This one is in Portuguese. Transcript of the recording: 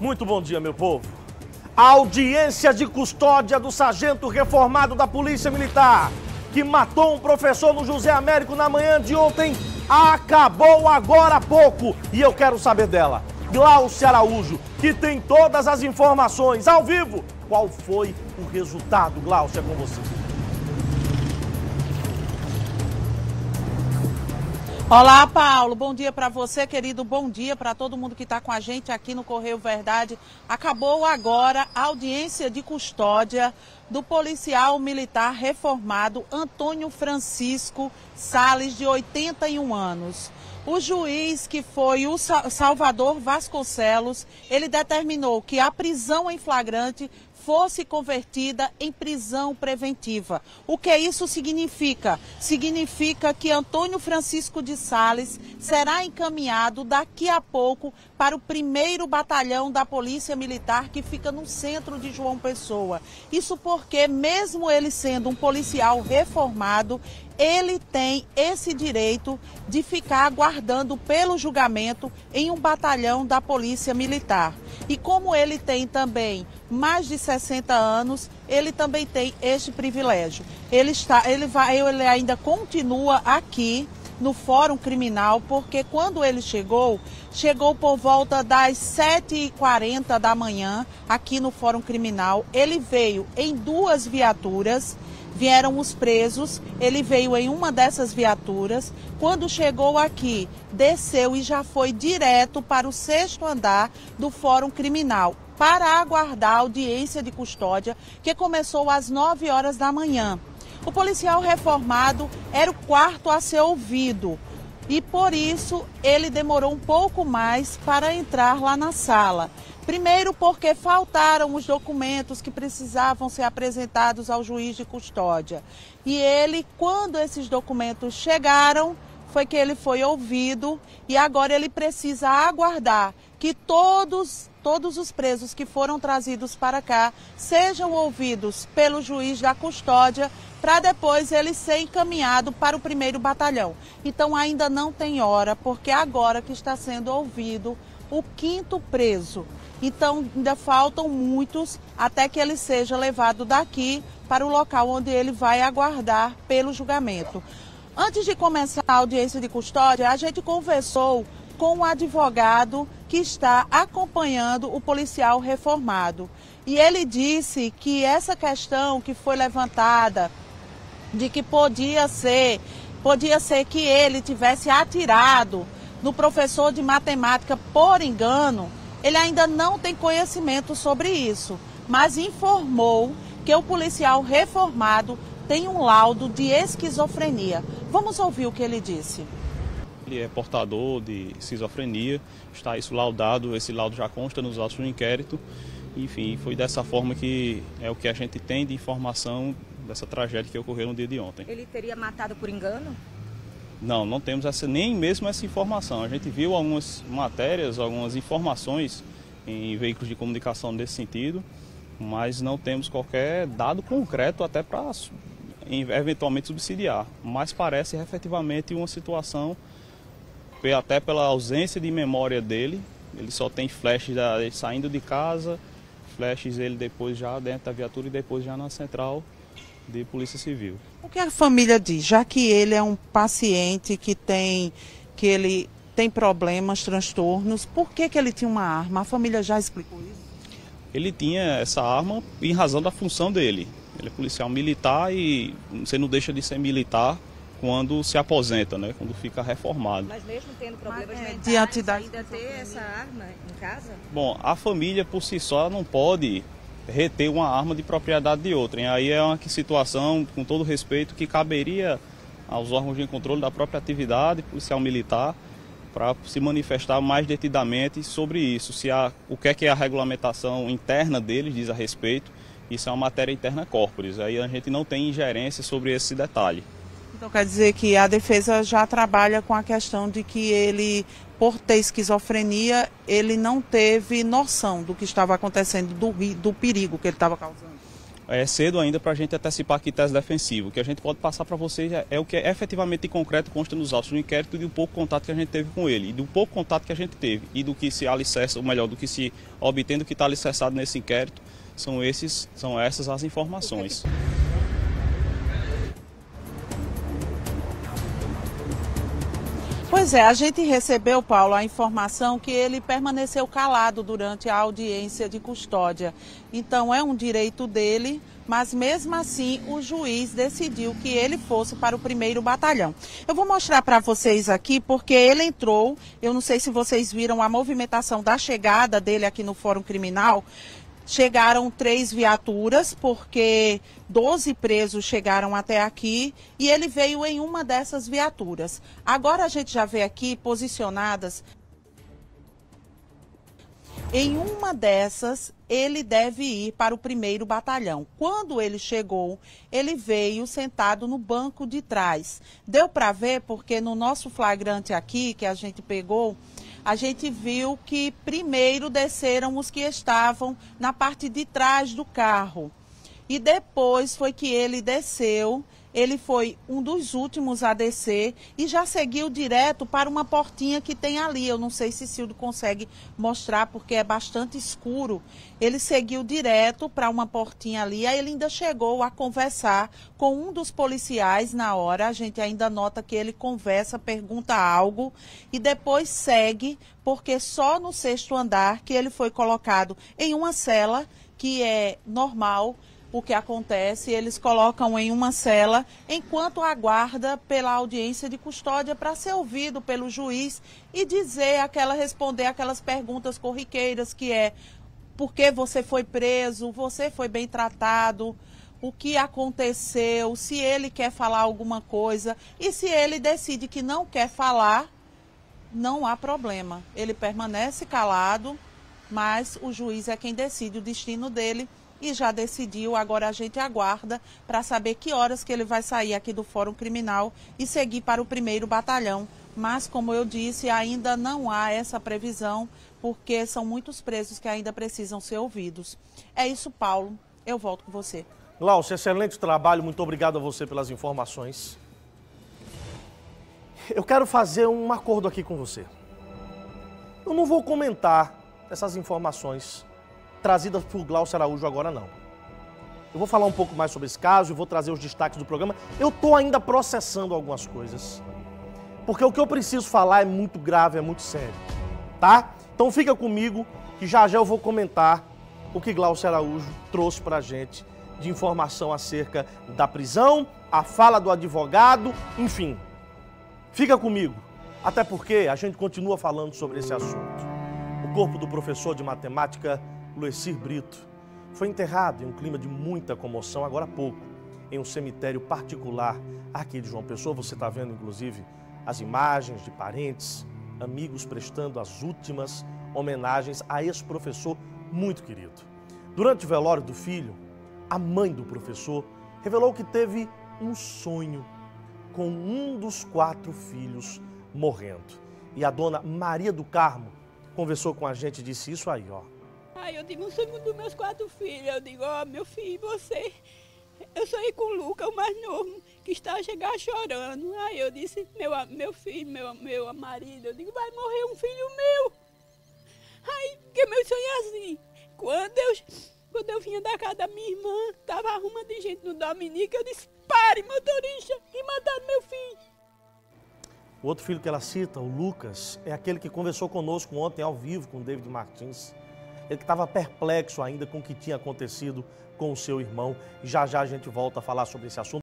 Muito bom dia, meu povo. A audiência de custódia do sargento reformado da Polícia Militar, que matou um professor no José Américo na manhã de ontem, acabou agora há pouco. E eu quero saber dela, Gláucia Araújo, que tem todas as informações ao vivo. Qual foi o resultado, Gláucia, com você? Olá, Paulo. Bom dia para você, querido. Bom dia para todo mundo que está com a gente aqui no Correio Verdade. Acabou agora a audiência de custódia do policial militar reformado Antônio Francisco Salles, de 81 anos. O juiz, que foi o Salvador Vasconcelos, ele determinou que a prisão em flagrante fosse convertida em prisão preventiva. O que isso significa? Significa que Antônio Francisco de Salles será encaminhado daqui a pouco para o 1º Batalhão da Polícia Militar, que fica no centro de João Pessoa. Isso porque, mesmo ele sendo um policial reformado, ele tem esse direito de ficar aguardando pelo julgamento em um batalhão da Polícia Militar. E como ele tem também mais de 60 anos, ele também tem este privilégio. Ele ainda continua aqui no Fórum Criminal, porque quando ele chegou por volta das 7h40 da manhã, aqui no Fórum Criminal. Ele veio em 2 viaturas. Vieram os presos, ele veio em uma dessas viaturas. Quando chegou aqui, desceu e já foi direto para o 6º andar do Fórum Criminal para aguardar a audiência de custódia, que começou às 9 horas da manhã. O policial reformado era o 4º a ser ouvido e, por isso, ele demorou um pouco mais para entrar lá na sala. Primeiro porque faltaram os documentos que precisavam ser apresentados ao juiz de custódia. E ele, quando esses documentos chegaram, foi que ele foi ouvido e agora ele precisa aguardar que todos os presos que foram trazidos para cá sejam ouvidos pelo juiz da custódia para depois ele ser encaminhado para o 1º Batalhão. Então ainda não tem hora, porque agora que está sendo ouvido o 5º preso. Então ainda faltam muitos até que ele seja levado daqui para o local onde ele vai aguardar pelo julgamento. Antes de começar a audiência de custódia, a gente conversou com o advogado que está acompanhando o policial reformado. E ele disse que essa questão que foi levantada de que podia ser que ele tivesse atirado no professor de matemática por engano, ele ainda não tem conhecimento sobre isso, mas informou que o policial reformado tem um laudo de esquizofrenia. Vamos ouvir o que ele disse. Ele é portador de esquizofrenia, está isso laudado, esse laudo já consta nos autos do inquérito. Enfim, foi dessa forma que é o que a gente tem de informação dessa tragédia que ocorreu no dia de ontem. Ele teria matado por engano? Não temos nem mesmo essa informação. A gente viu algumas matérias, algumas informações em veículos de comunicação nesse sentido, mas não temos qualquer dado concreto até para eventualmente subsidiar. Mas parece efetivamente uma situação, até pela ausência de memória dele, ele só tem flashes dele saindo de casa, flashes ele depois já dentro da viatura e depois já na central de Polícia Civil. O que a família diz, já que ele é um paciente que ele tem problemas, transtornos, por que ele tinha uma arma? A família já explicou isso? Ele tinha essa arma em razão da função dele. Ele é policial militar e você não deixa de ser militar quando se aposenta, né? Quando fica reformado. Mas mesmo tendo problemas mentais, diante da ainda ter essa arma em casa? Bom, a família por si só não pode reter uma arma de propriedade de outrem. Aí é uma situação, com todo respeito, que caberia aos órgãos de controle da própria atividade policial militar para se manifestar mais detidamente sobre isso. O que é a regulamentação interna deles diz a respeito, isso é uma matéria interna corporis. Aí a gente não tem ingerência sobre esse detalhe. Então quer dizer que a defesa já trabalha com a questão de que ele, por ter esquizofrenia, ele não teve noção do que estava acontecendo, do perigo que ele estava causando. É cedo ainda para a gente antecipar aqui tese defensiva. O que a gente pode passar para vocês é o que efetivamente em concreto consta nos autos do inquérito e do pouco contato que a gente teve com ele. E do pouco contato que a gente teve e do que se alicerça, ou melhor, do que se obtém, do que está alicerçado nesse inquérito, são essas as informações. Pois é, a gente recebeu, Paulo, a informação que ele permaneceu calado durante a audiência de custódia. Então é um direito dele, mas mesmo assim o juiz decidiu que ele fosse para o 1º Batalhão. Eu vou mostrar para vocês aqui porque ele entrou, eu não sei se vocês viram a movimentação da chegada dele aqui no Fórum Criminal. Chegaram 3 viaturas, porque 12 presos chegaram até aqui e ele veio em uma dessas viaturas. Agora a gente já vê aqui posicionadas. Em uma dessas, ele deve ir para o 1º Batalhão. Quando ele chegou, ele veio sentado no banco de trás. Deu para ver porque no nosso flagrante aqui, que a gente pegou, a gente viu que primeiro desceram os que estavam na parte de trás do carro. E depois foi que ele desceu, ele foi um dos últimos a descer e já seguiu direto para uma portinha que tem ali. Eu não sei se Cildo consegue mostrar porque é bastante escuro. Ele seguiu direto para uma portinha ali, aí ele ainda chegou a conversar com um dos policiais na hora. A gente ainda nota que ele conversa, pergunta algo e depois segue, porque só no 6º andar que ele foi colocado em uma cela, que é normal. O que acontece, eles colocam em uma cela enquanto aguarda pela audiência de custódia para ser ouvido pelo juiz e responder aquelas perguntas corriqueiras que é: por que você foi preso, você foi bem tratado, o que aconteceu, se ele quer falar alguma coisa. E se ele decide que não quer falar, não há problema. Ele permanece calado, mas o juiz é quem decide o destino dele. E já decidiu, agora a gente aguarda para saber que horas que ele vai sair aqui do Fórum Criminal e seguir para o 1º Batalhão. Mas, como eu disse, ainda não há essa previsão, porque são muitos presos que ainda precisam ser ouvidos. É isso, Paulo. Eu volto com você. Glaucia, excelente trabalho. Muito obrigado a você pelas informações. Eu quero fazer um acordo aqui com você. Eu não vou comentar essas informações trazidas por Glaucia Araújo agora, não. Eu vou falar um pouco mais sobre esse caso e vou trazer os destaques do programa. Eu estou ainda processando algumas coisas, porque o que eu preciso falar é muito grave, é muito sério, tá? Então fica comigo que já eu vou comentar o que Glaucia Araújo trouxe pra gente de informação acerca da prisão, a fala do advogado, enfim. Fica comigo, até porque a gente continua falando sobre esse assunto. O corpo do professor de matemática Luecir Brito foi enterrado em um clima de muita comoção agora há pouco, em um cemitério particular aqui de João Pessoa. Você está vendo, inclusive, as imagens de parentes, amigos prestando as últimas homenagens a esse professor muito querido. Durante o velório do filho, a mãe do professor revelou que teve um sonho com um dos 4 filhos morrendo. E a dona Maria do Carmo conversou com a gente e disse isso aí, ó. Aí eu digo, um sonho dos meus 4 filhos. Eu digo, ó, meu filho, você... Eu sonhei com o Lucas, o mais novo, que está a chegar chorando. Aí eu disse, meu filho, meu marido, eu digo, vai morrer um filho meu. Aí, que meu sonho é assim. Quando eu vinha da casa da minha irmã, tava arrumando de gente no Dominique, eu disse, pare, motorista, que mataram meu filho. O outro filho que ela cita, o Lucas, é aquele que conversou conosco ontem ao vivo com o David Martins. Ele que estava perplexo ainda com o que tinha acontecido com o seu irmão. E já a gente volta a falar sobre esse assunto.